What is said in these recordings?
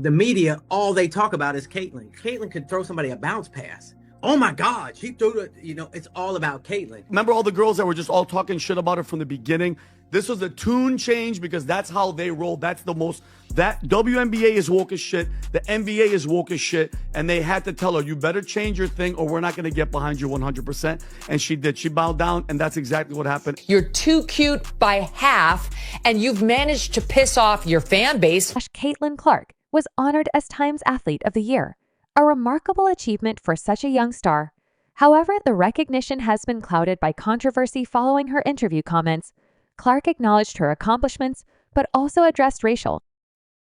the media, all they talk about is Caitlyn. Caitlyn could throw somebody a bounce pass. Oh my God, she threw it. It's all about Caitlyn. Remember all the girls that were just all talking shit about her from the beginning? This was a tune change because that's how they roll. That WNBA is woke as shit. The NBA is woke as shit. And they had to tell her, you better change your thing or we're not going to get behind you 100%. And she did. She bowed down, and that's exactly what happened. You're too cute by half, and you've managed to piss off your fan base. Caitlin Clark was honored as Times Athlete of the Year, a remarkable achievement for such a young star. However, the recognition has been clouded by controversy following her interview comments. Clark acknowledged her accomplishments, but also addressed racial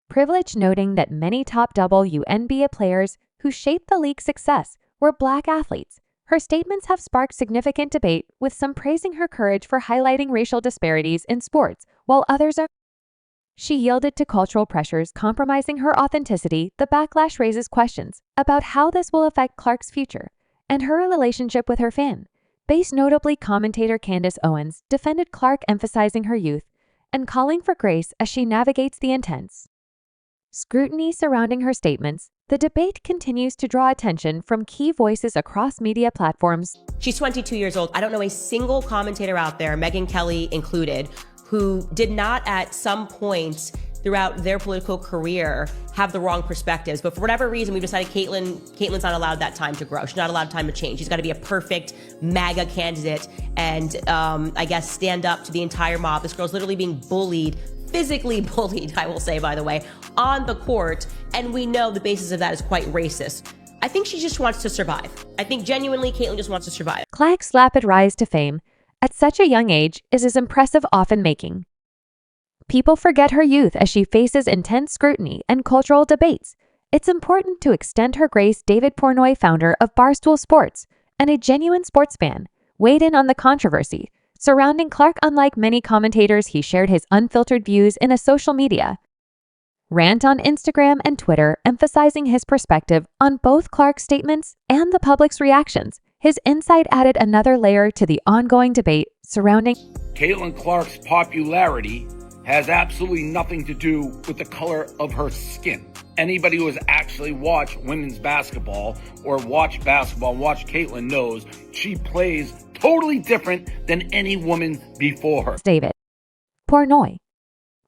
privilege, noting that many top WNBA players who shaped the league's success were Black athletes. Her statements have sparked significant debate, with some praising her courage for highlighting racial disparities in sports, while others are. She yielded to cultural pressures, compromising her authenticity. The backlash raises questions about how this will affect Clark's future and her relationship with her fan base. Notably, commentator Candace Owens defended Clark, emphasizing her youth and calling for grace as she navigates the intense scrutiny surrounding her statements. The debate continues to draw attention from key voices across media platforms. She's 22 years old. I don't know a single commentator out there, Megyn Kelly included, who did not at some point throughout their political career have the wrong perspectives. But for whatever reason, we've decided Caitlyn's not allowed that time to grow. She's not allowed time to change. She's got to be a perfect MAGA candidate and I guess stand up to the entire mob. This girl's literally being bullied, physically bullied, I will say, by the way, on the court. And we know the basis of that is quite racist. I think she just wants to survive. I think genuinely Caitlyn just wants to survive. Clark's rapid rise to fame at such a young age is as impressive, often making people forget her youth as she faces intense scrutiny and cultural debates. It's important to extend her grace. David Portnoy, founder of Barstool Sports and a genuine sports fan, weighed in on the controversy surrounding Clark. Unlike many commentators, he shared his unfiltered views in a social media rant on Instagram and Twitter, emphasizing his perspective on both Clark's statements and the public's reactions. His insight added another layer to the ongoing debate surrounding Caitlin Clark's popularity has absolutely nothing to do with the color of her skin. Anybody who has actually watched women's basketball or watched Caitlin knows she plays totally different than any woman before her. David Portnoy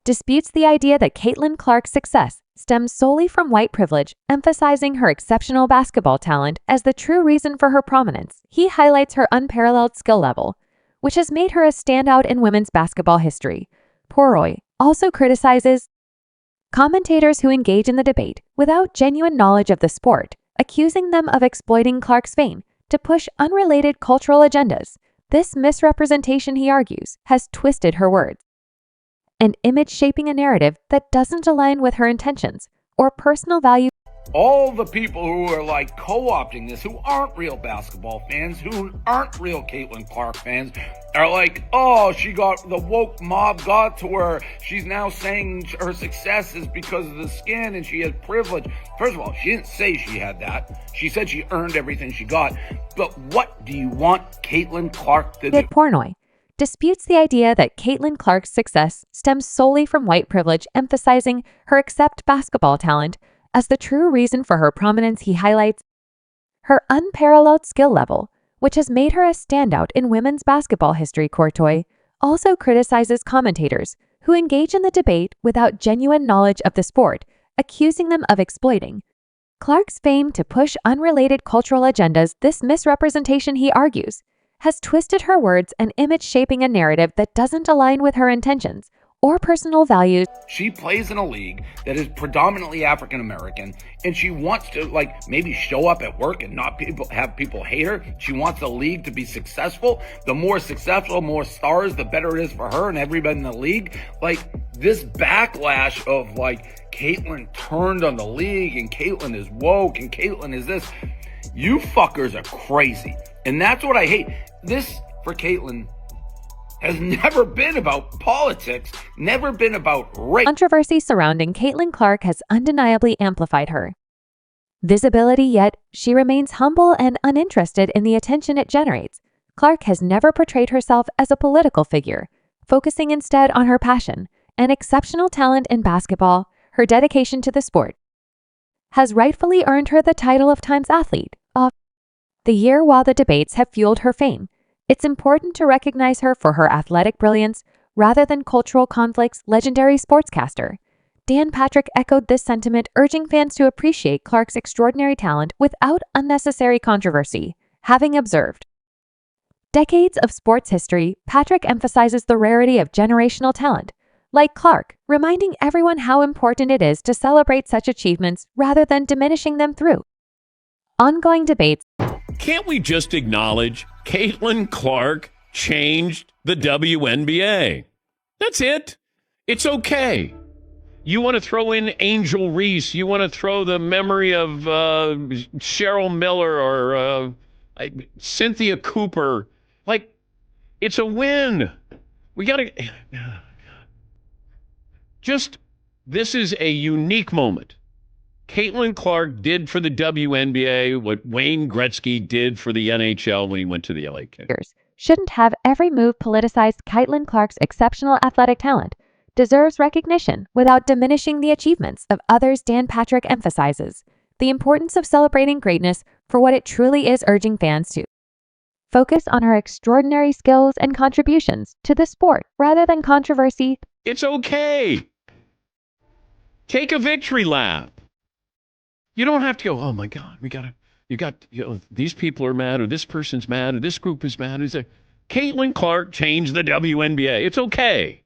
disputes the idea that Caitlin Clark's success stems solely from white privilege, emphasizing her exceptional basketball talent as the true reason for her prominence. He highlights her unparalleled skill level, which has made her a standout in women's basketball history. Portnoy also criticizes commentators who engage in the debate without genuine knowledge of the sport, accusing them of exploiting Clark's fame to push unrelated cultural agendas. This misrepresentation, he argues, has twisted her words and image, shaping a narrative that doesn't align with her intentions or personal values. All the people who are like co-opting this, who aren't real basketball fans, who aren't real Caitlin Clark fans, are like, oh, the woke mob got to her. She's now saying her success is because of the skin and she has privilege. First of all, she didn't say she had that. She said she earned everything she got. But what do you want Caitlin Clark to do? Portnoy disputes the idea that Caitlin Clark's success stems solely from white privilege, emphasizing her exceptional basketball talent as the true reason for her prominence. He highlights her unparalleled skill level, which has made her a standout in women's basketball history. Portnoy also criticizes commentators who engage in the debate without genuine knowledge of the sport, accusing them of exploiting Clark's fame to push unrelated cultural agendas. This misrepresentation, he argues, has twisted her words and image, shaping a narrative that doesn't align with her intentions or personal values. She plays in a league that is predominantly African American, and she wants to maybe show up at work and not have people hate her. She wants the league to be successful. The more successful, more stars, the better it is for her and everybody in the league. This backlash of Caitlyn turned on the league and Caitlyn is woke and Caitlyn is this. You fuckers are crazy. And that's what I hate. This, for Caitlyn, has never been about politics, never been about race. Controversy surrounding Caitlin Clark has undeniably amplified her visibility, yet she remains humble and uninterested in the attention it generates. Clark has never portrayed herself as a political figure, focusing instead on her passion and exceptional talent in basketball. Her dedication to the sport has rightfully earned her the title of Times Athlete of the Year. While the debates have fueled her fame, it's important to recognize her for her athletic brilliance rather than cultural conflicts. Legendary sportscaster Dan Patrick echoed this sentiment, urging fans to appreciate Clark's extraordinary talent without unnecessary controversy. Having observed decades of sports history, Patrick emphasizes the rarity of generational talent, like Clark, reminding everyone how important it is to celebrate such achievements rather than diminishing them through ongoing debates. Can't we just acknowledge Caitlin Clark changed the WNBA? That's it. It's okay. You want to throw in Angel Reese. You want to throw the memory of Cheryl Miller or Cynthia Cooper. Like, it's a win. We got to just, this is a unique moment. Caitlin Clark did for the WNBA what Wayne Gretzky did for the NHL when he went to the LA Kings. Shouldn't have every move politicized. Caitlin Clark's exceptional athletic talent deserves recognition without diminishing the achievements of others. Dan Patrick emphasizes the importance of celebrating greatness for what it truly is, urging fans to focus on her extraordinary skills and contributions to the sport rather than controversy. It's okay. Take a victory lap. You don't have to go, oh my God, these people are mad, or this person's mad, or this group is mad. Caitlin Clark changed the WNBA. It's okay.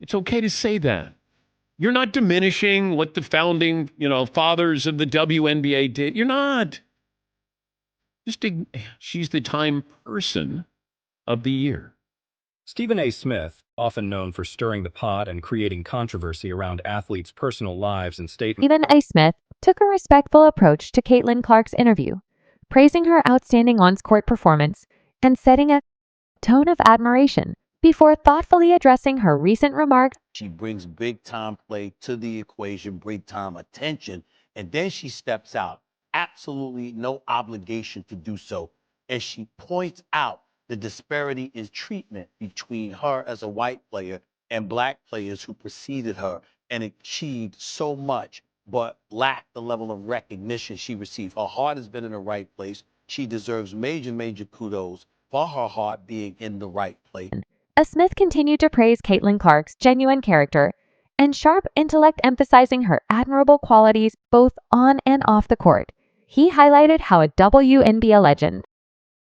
It's okay to say that. You're not diminishing what the founding, fathers of the WNBA did. You're not. She's the Time Person of the Year. Stephen A. Smith, often known for stirring the pot and creating controversy around athletes' personal lives and statements. Stephen A. Smith took a respectful approach to Caitlin Clark's interview, praising her outstanding on-court performance and setting a tone of admiration before thoughtfully addressing her recent remarks. She brings big-time play to the equation, big-time attention, and then she steps out. Absolutely no obligation to do so. And she points out the disparity in treatment between her as a white player and black players who preceded her and achieved so much, but lacked the level of recognition she received. Her heart has been in the right place. She deserves major, major kudos for her heart being in the right place. Smith continued to praise Caitlin Clark's genuine character and sharp intellect, emphasizing her admirable qualities both on and off the court. He highlighted how a WNBA legend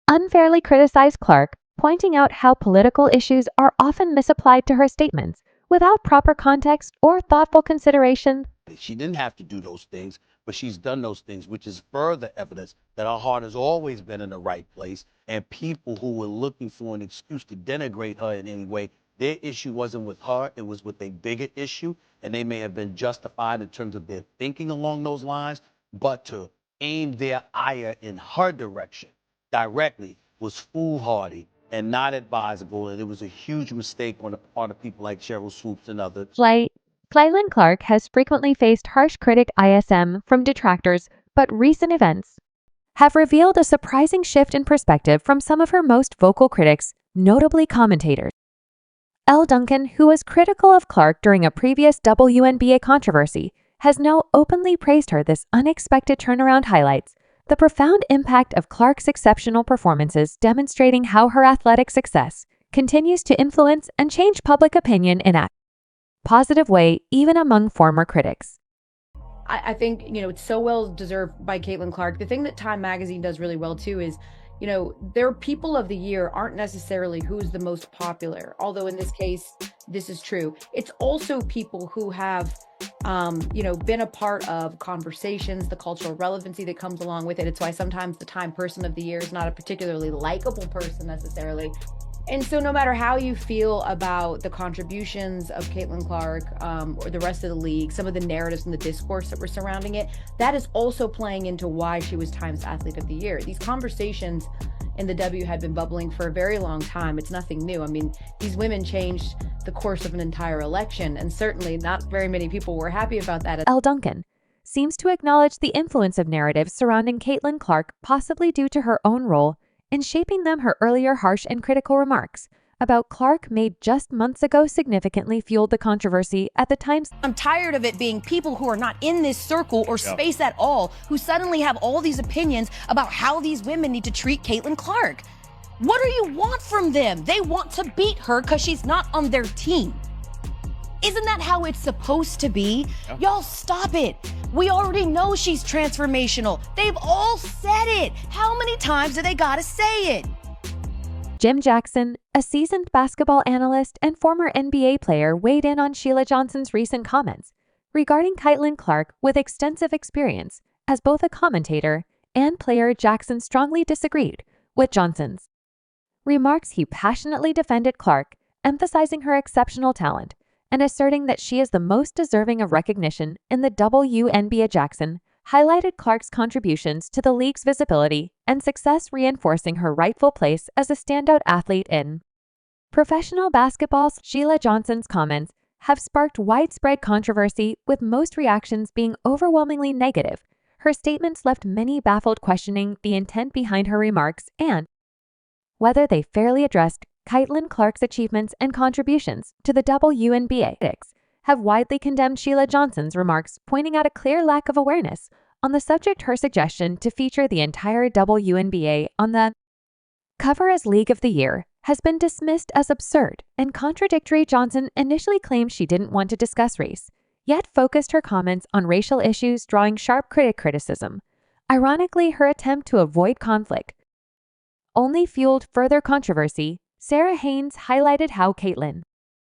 unfairly criticized Clark, pointing out how political issues are often misapplied to her statements without proper context or thoughtful consideration. She didn't have to do those things, but she's done those things, which is further evidence that her heart has always been in the right place. And people who were looking for an excuse to denigrate her in any way, their issue wasn't with her, it was with a bigger issue. And they may have been justified in terms of their thinking along those lines, but to aim their ire in her direction directly was foolhardy and not advisable. And it was a huge mistake on the part of people like Cheryl Swoops and others. Caitlin Clark has frequently faced harsh critic ISM from detractors, but recent events have revealed a surprising shift in perspective from some of her most vocal critics, notably commentators. Elle Duncan, who was critical of Clark during a previous WNBA controversy, has now openly praised her. This unexpected turnaround highlights the profound impact of Clark's exceptional performances, demonstrating how her athletic success continues to influence and change public opinion in a positive way, even among former critics. I think, it's so well deserved by Caitlin Clark. The thing that Time Magazine does really well too is, their people of the year aren't necessarily who's the most popular, although in this case, this is true. It's also people who have, been a part of conversations, the cultural relevancy that comes along with it. It's why sometimes the Time Person of the Year is not a particularly likable person necessarily. And so no matter how you feel about the contributions of Caitlin Clark or the rest of the league, some of the narratives and the discourse that were surrounding it, that is also playing into why she was Times Athlete of the Year. These conversations in the W had been bubbling for a very long time. It's nothing new. I mean, these women changed the course of an entire election, and certainly not very many people were happy about that. Elle Duncan seems to acknowledge the influence of narratives surrounding Caitlin Clark, possibly due to her own role in shaping them. Her earlier harsh and critical remarks about Clark made just months ago significantly fueled the controversy at the Times. I'm tired of it being people who are not in this circle or space at all who suddenly have all these opinions about how these women need to treat Caitlin Clark. What do you want from them? They want to beat her because she's not on their team. Isn't that how it's supposed to be? Y'all stop it. We already know she's transformational. They've all said it. How many times do they gotta say it? Jim Jackson, a seasoned basketball analyst and former NBA player, weighed in on Sheila Johnson's recent comments regarding Caitlin Clark. With extensive experience as both a commentator and player, Jackson strongly disagreed with Johnson's remarks. He passionately defended Clark, emphasizing her exceptional talent and asserting that she is the most deserving of recognition in the WNBA. Jackson highlighted Clark's contributions to the league's visibility and success, reinforcing her rightful place as a standout athlete in professional basketball. Sheila Johnson's comments have sparked widespread controversy, with most reactions being overwhelmingly negative. Her statements left many baffled, questioning the intent behind her remarks and whether they fairly addressed Caitlin Clark's achievements and contributions to the WNBA. Critics have widely condemned Sheila Johnson's remarks, pointing out a clear lack of awareness on the subject. Her suggestion to feature the entire WNBA on the cover as League of the Year has been dismissed as absurd and contradictory. Johnson initially claimed she didn't want to discuss race, yet focused her comments on racial issues, drawing sharp criticism. Ironically, her attempt to avoid conflict only fueled further controversy. Sarah Haynes highlighted how Caitlin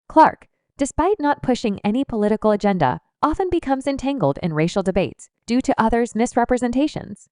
Clark, despite not pushing any political agenda, often becomes entangled in racial debates due to others' misrepresentations.